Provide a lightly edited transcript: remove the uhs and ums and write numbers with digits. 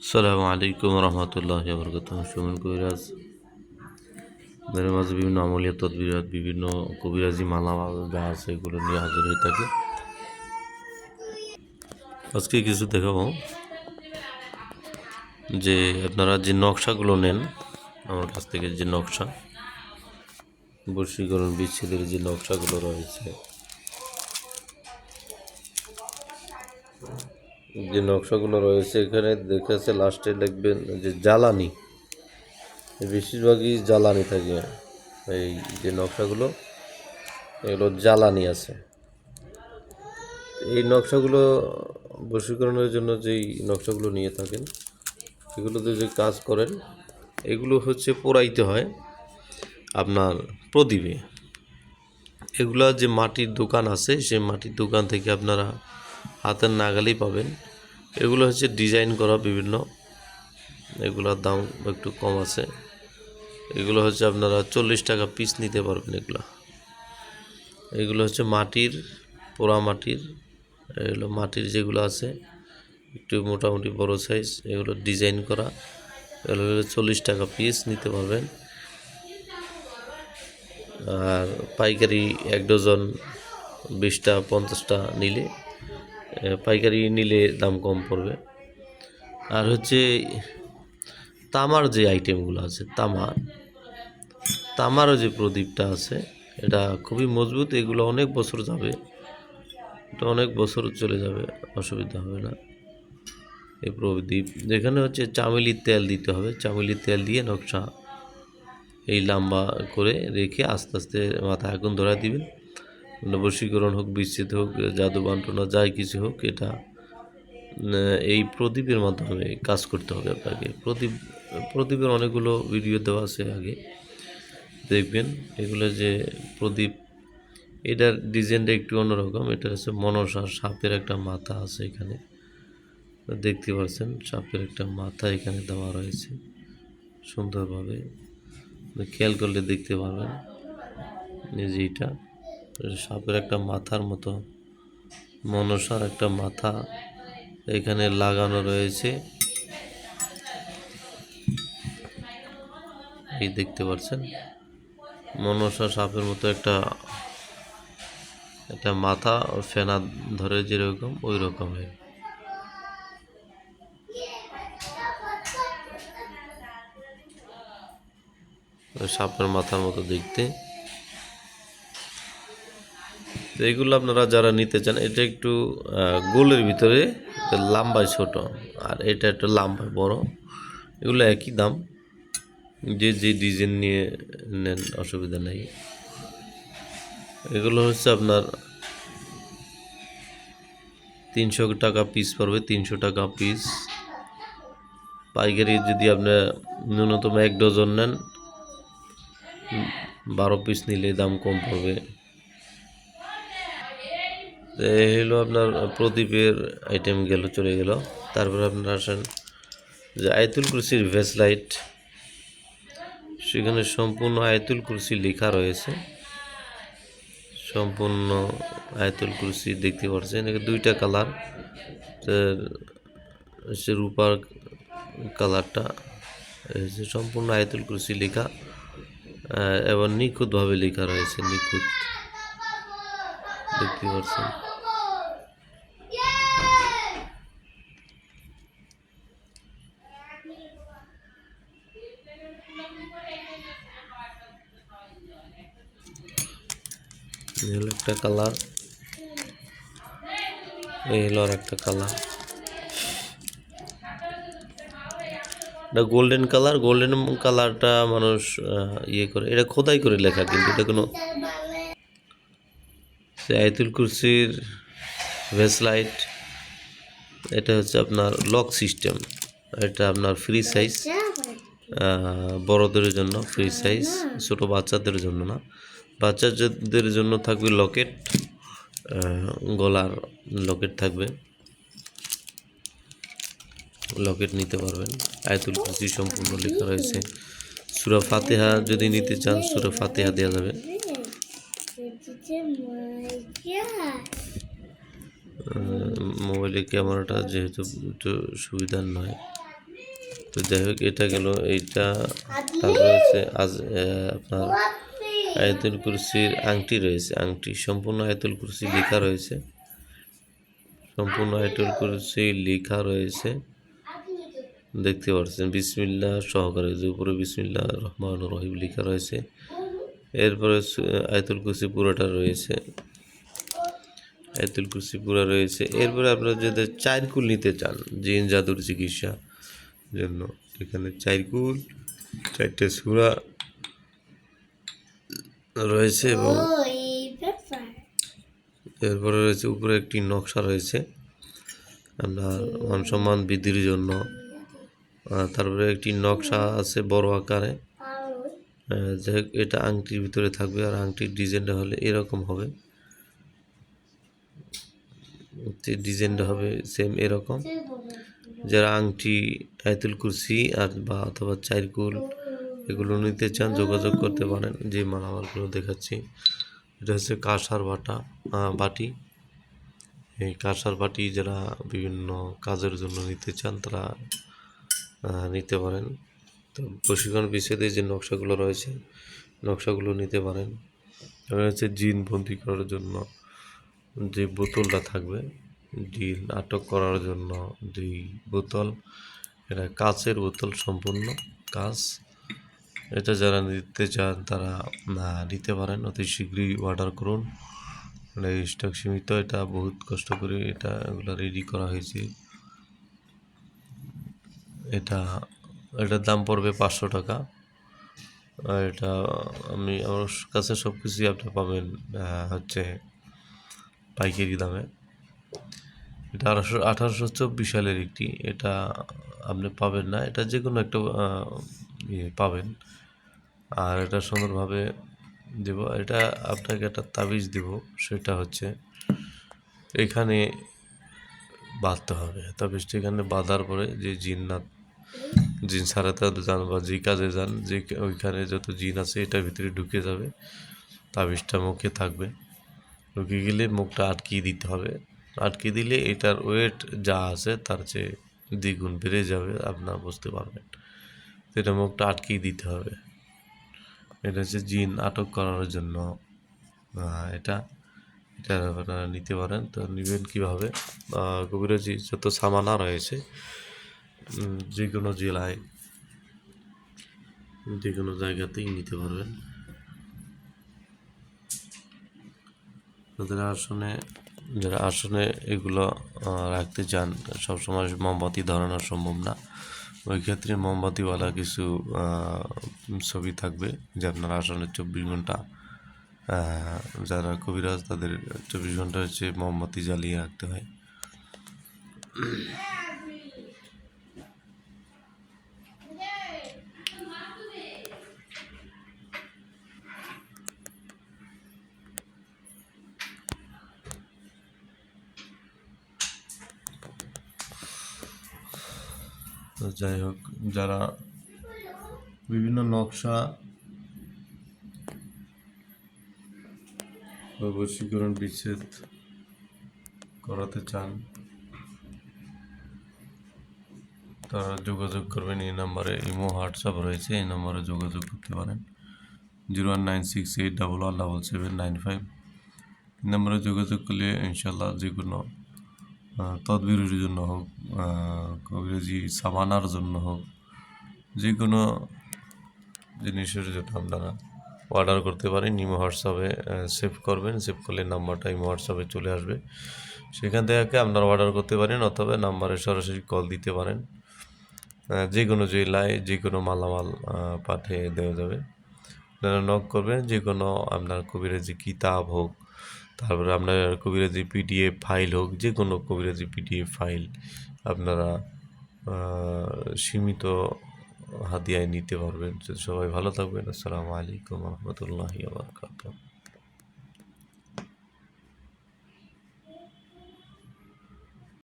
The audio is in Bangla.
আসসালামু আলাইকুম রহমতুল্লাহ বরকত। সুমন কবিরাজ মাঝে বিভিন্ন আমলিয়া তদবিরাত, বিভিন্ন কবিরাজি মালা যা আছে এগুলো নিয়ে হাজির হয়ে থাকে। আজকে কিছু দেখাবো যে আপনারা যে নকশাগুলো নেন আমার কাছ থেকে, যে নকশা বশীকরণ বিচ্ছেদের যে নকশাগুলো রয়েছে, এখানে দেখেছে লাস্টে লিখবেন যে জ্বালানি, বেশিরভাগই জ্বালানি থাকে। এই যে নকশাগুলো, এগুলো জ্বালানি আছে। এই নকশাগুলো বশীকরণের জন্য যেই নকশাগুলো নিয়ে থাকেন, এগুলোতে যে কাজ করেন, এগুলো হচ্ছে পোড়াইতে হয় আপনার প্রদীপে। এগুলা যে মাটির দোকান আছে, সেই মাটির দোকান থেকে আপনারা হাতের নাগালেই পাবেন। এগুলো হচ্ছে ডিজাইন করা বিভিন্ন, এগুলোর দাম একটু কম আছে। এগুলো হচ্ছে আপনারা 40 টাকা পিস নিতে পারবেন। এগুলো হচ্ছে মাটির, পোড়া মাটির, এগুলো মাটির যেগুলো আছে একটু মোটামুটি বড় সাইজ, এগুলো ডিজাইন করা, এগুলো 40 টাকা পিস নিতে পারবেন। আর পাইকারি 1 ডজন 20টা 50টা নিলে, পাইকারি নিলে দাম কম পড়বে। আর হচ্ছে তামার যে আইটেমগুলো আছে, তামারও যে প্রদীপটা আছে, এটা খুবই মজবুত। এগুলো অনেক বছর যাবে, এটা অনেক বছর চলে যাবে, অসুবিধা হবে না। এই প্রদীপ যেখানে হচ্ছে চামেলির তেল দিতে হবে, চামেলির তেল দিয়ে নকশা এই লম্বা করে রেখে আস্তে আস্তে মাথায় আগুন ধরা দিবেন। বশীকরণ হোক, বিচ্ছেদ হোক, জাদু বান্টনা যাই কিছু হোক, এটা এই প্রদীপের মাধ্যমে কাজ করতে হবে আপনাকে। প্রদীপের অনেকগুলো ভিডিও দেওয়া আছে, আগে দেখবেন। এগুলো যে প্রদীপ, এটার ডিজাইনটা একটু অন্যরকম। এটা হচ্ছে মনসা, সাপের একটা মাথা আছে এখানে, দেখতে পাচ্ছেন। সাপের একটা মাথা এখানে দেওয়া রয়েছে সুন্দরভাবে, খেয়াল করলে দেখতে পারবেন যে এটা সাপের একটা মাথার মতো, মনসার একটা মাথা এখানে লাগানো রয়েছে। এই দেখতে পাচ্ছেন মনসা সাপের মতো একটা মাথা, ফেনা ধরে যেরকম, ওই রকমের। সাপের মাথার মতো দেখতে। তো এইগুলো আপনারা যারা নিতে চান, এটা একটু গোলের ভিতরে লম্বায় ছোট, আর এটা একটু লম্বায় বড়। এগুলো একই দাম, যে ডিজাইন নিয়ে নেন অসুবিধা নেই। এগুলো হচ্ছে আপনার 300 টাকা পিস পড়বে, 300 টাকা পিস। পাইকারি যদি আপনি ন্যূনতম 1 ডজন নেন, 12 পিস নিলে দাম কম পড়বে। এই হলো আপনার প্রদীপের আইটেম চলে গেল। তারপরে আপনারা আসেন যে আয়াতুল কুরসির ভেস লাইট, সেখানে সম্পূর্ণ আয়াতুল কুরসি লেখা রয়েছে। সম্পূর্ণ আয়াতুল কুরসি দেখতে পাচ্ছেন। এখানে 2টা কালার, সে রূপার কালারটা, সম্পূর্ণ আয়াতুল কুরসি লেখা এবং নিখুঁতভাবে লেখা রয়েছে, নিখুঁত দেখতে পাচ্ছেন। এই হলো একটা কালার, এই হলো আর একটা কালার। এটা গোল্ডেন কালার। গোল্ডেন কালারটা মানুষ ইয়ে করে, এটা খোদাই করে লেখা, কিন্তু এটা কোনো আয়াতুল কুরসির ভেস লাইট। এটা হচ্ছে আপনার লক সিস্টেম, এটা আপনার ফ্রি সাইজ, বড়দের জন্য ফ্রি সাইজ, ছোট বাচ্চাদের জন্য না। বাচ্চাদের জন্য থাকবে লকেট, গলার লকেট থাকবে, লকেট নিতে পারবেন। আয়াতুল কুরসি সম্পূর্ণ লেখা রয়েছে। সূরা ফাতিহা যদি নিতে চান, সূরা ফাতিহা দেওয়া যাবে। মোবাইলের ক্যামেরাটা যেহেতু একটু সুবিধার নয়, তো যাই হোক, এটা গেল এইটা। তারপরে হচ্ছে আজ আপনার আয়াতুল কুরসির আংটি রয়েছে, আংটি সম্পূর্ণ আয়াতুল কুরসি লেখা রয়েছে, সম্পূর্ণ আয়াতুল কুরসি লেখা রয়েছে, দেখতে পাচ্ছেন বিসমিল্লাহ সহকারে, যে উপরে বিসমিল্লাহ রহমান রহিম লেখা রয়েছে। এরপরে আয়াতুল কুরসি পুরোটা রয়েছে, আয়াতুল কুরসি পুরো রয়েছে। এরপরে আপনারা যদি চারকুল নিতে চান জিন জাদুর চিকিৎসা জন্য, এখানে চারকুল, 4টে সূরা রয়েছে এবং এরপরে রয়েছে উপরে একটি নকশা রয়েছে আপনার মান সম্মান বৃদ্ধির জন্য। তারপরে একটি নকশা আছে বড় আকারে, যাই হোক এটা আংটির ভিতরে থাকবে, আর আংটির ডিজাইনটা হলে এরকম হবে, ডিজাইনটা হবে সেম এরকম। যারা আংটি আয়াতুল কুরসি আর বা অথবা চারকুল এগুলো নিতে চান যোগাযোগ করতে পারেন। যে মালামালগুলো দেখাচ্ছি, এটা হচ্ছে কাঁসার বাটি। এই কাঁসার বাটি যারা বিভিন্ন কাজের জন্য নিতে চান তারা নিতে পারেন। তো প্রশিক্ষণ বিষয়তে যে নকশাগুলো রয়েছে, নকশাগুলো নিতে পারেন। এবার হচ্ছে জিন বন্দি করার জন্য যে বোতলটা থাকবে, জিন আটক করার জন্য যেই বোতল, এটা কাচের বোতল, সম্পূর্ণ কাচ। এটা যারা নিতে চান তারা নিতে পারেন, অতি শীঘ্রই অর্ডার করুন। মানে স্টক সীমিত, এটা বহুত কষ্ট করে এগুলো রেডি করা হয়েছে। এটার দাম পড়বে 500 টাকা। আর এটা আমার কাছে সব কিছুই আপনি পাবেন হচ্ছে পাইকারি দামে। এটা 1824 সালের একটি, এটা আপনি পাবেন না, এটা যে কোনো একটা পাবেন। আর এটা সুন্দরভাবে দেব, এটা আপনাকে একটা তাবিজ দেব, সেটা হচ্ছে এখানে বাঁধতে হবে। তাবিজটা এখানে বাঁধার পরে যে জিন সারাতে যান বা যে কাজে যান, যে ওইখানে যত জিন আছে এটার ভিতরে ঢুকে যাবে, তাবিজটা মুখে থাকবে, ঢুকে গেলে মুখটা আটকিয়ে দিতে হবে। আটকে দিলে এটার ওয়েট যা আছে তার চেয়ে দ্বিগুণ বেড়ে যাবে, আপনারা বুঝতে পারবেন। এটা মুখটা আটকিয়ে দিতে হবে। এটা হচ্ছে জিন আটক করার জন্য। এটা এটা আপনারা নিতে পারেন। তো নেবেন কীভাবে? কবিরাজি যত সামানা রয়েছে, যে কোনো জেলায় যে কোনো জায়গাতেই নিতে পারবেন। যারা আসনে এগুলো রাখতে চান, সবসময় মোমবাতি ধরানো সম্ভব না, ওই ক্ষেত্রে মোমবাতিওয়ালা কিছু ছবি থাকবে, যে আপনার আসনে 24 ঘন্টা, যারা কবিরাজ তাদের 24 ঘন্টা হচ্ছে মোমবাতি জ্বালিয়ে রাখতে হয়। তো যাই হোক, যারা বিভিন্ন নকশা বা বশীকরণ বিচ্ছেদ করাতে চান তারা যোগাযোগ করবেন এই নাম্বারে। ইমো হোয়াটসঅ্যাপ রয়েছে, এই নাম্বারে যোগাযোগ করতে পারেন। 01968117795 এই নাম্বারে যোগাযোগ করলে ইনশাল্লাহ যে কোনো তদবিরের জন্য হোক, কবিরাজি সামানার জন্য হোক, যে কোনো জিনিসের জন্য আপনারা অর্ডার করতে পারেন। ইমো হোয়াটসঅ্যাপে সেভ করবেন, সেভ করলে নাম্বারটা ইমো হোয়াটসঅ্যাপে চলে আসবে, সেখান থেকে আপনারা অর্ডার করতে পারেন, অথবা নাম্বারে সরাসরি কল দিতে পারেন। যে কোনো জেলায় যে কোনো মালামাল পাঠিয়ে দেওয়া যাবে। আপনারা নক করবেন, যে কোনো আপনার কবিরাজি কিতাব হোক, তারপরে আপনার কবিরাজি পিডিএফ ফাইল হোক, যে কোনো কবিরাজি পিডিএফ ফাইল আপনারা সীমিত হাদিয়ায় নিতে পারবেন। সবাই ভালো থাকবেন। আসসালামু আলাইকুম রহমতুল্লাহি ওয়া বারাকাতুহু।